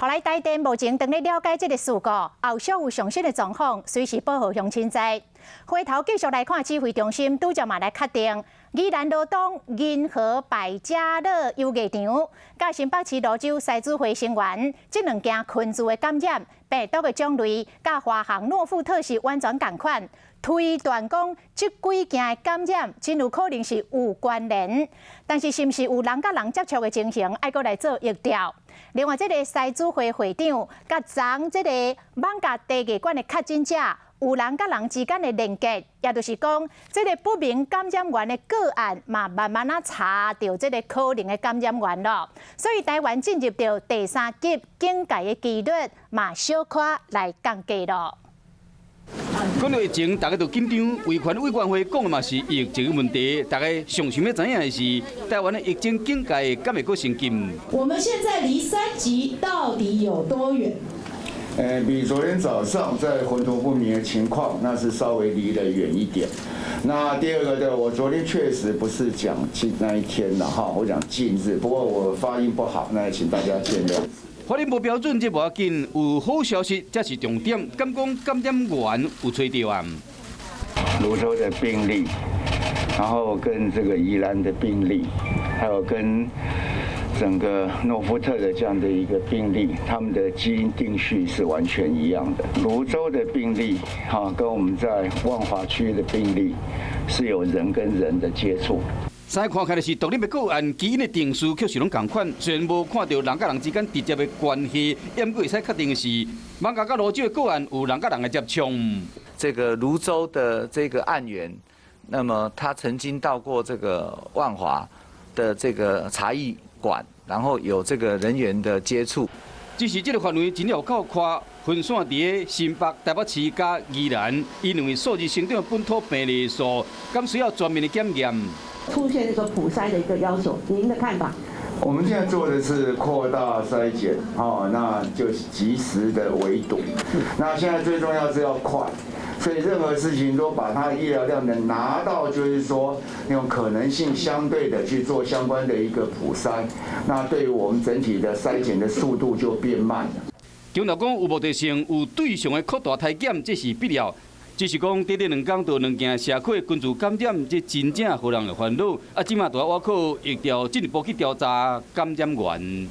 后来台电目前正在了解这个事故后续有详细的状况，随时报告乡亲知。回头继续来看指挥中心拄则嘛来确定，宜兰罗东银河百家乐游艺场，甲新北市蘆洲狮子会成员，这两件群聚的感染病毒的种类，甲华航诺富特是完全同款。推断讲，这几件的感染真有可能是有关联，但是是毋是有人甲人接触的情形，爱搁来做疫调。另外，这个狮子会会长甲昨这个艋舺茶艺馆的确诊者，有人甲人之间的连结，也就是讲，这个不明感染源的个案嘛，慢慢查到这个可能的感染源咯。所以，台湾进入到第3级警戒的纪律嘛，小可来降低咯。讲到疫情，大家都紧张。卫权委员会讲的嘛是疫情问题，大家上想要知影的是，台湾的疫情警戒敢会阁升级？我们现在离3级到底有多远？比昨天早上在混沌不明的情况，那是稍微离得远一点。那第二个的，我昨天确实不是讲那一天了哈，我讲近日，不过我发音不好，那也请大家见谅。法令无标准，这无要紧，有好消息才是重点。敢讲感染源有找到啊？泸州的病例，然后跟这个宜兰的病例，还有跟整个诺福特的这样的一个病例，他们的基因定序是完全一样的。泸州的病例，跟我们在万华区的病例是有人跟人的接触。再看起来是独立的个案，基因的定数却是拢同款，虽然无看到人甲人之间直接的关系，也毋过会使确定的是，艋舺甲泸州的个案有人甲人的接触。这个泸州的这个案源，那么他曾经到过这个万华的这个茶艺馆，然后有这个人员的接触。只是这个范围真了较宽，分散伫新北、台北市加宜兰，因为数字成长本土病例数，敢需要全面的检验。出现这个普筛的一个要求，您的看法？我们现在做的是扩大筛检，那就及时的围堵。那现在最重要是要快，所以任何事情都把它的医疗量能拿到，就是说用可能性相对的去做相关的一个普筛，那对于我们整体的筛检的速度就变慢了。强调讲有目的性、有对象的扩大筛检，这是必要。只是讲，短短2天就2件社区群聚感染，这真正互人会烦恼。即马就要靠疫调进一步去调查感染源。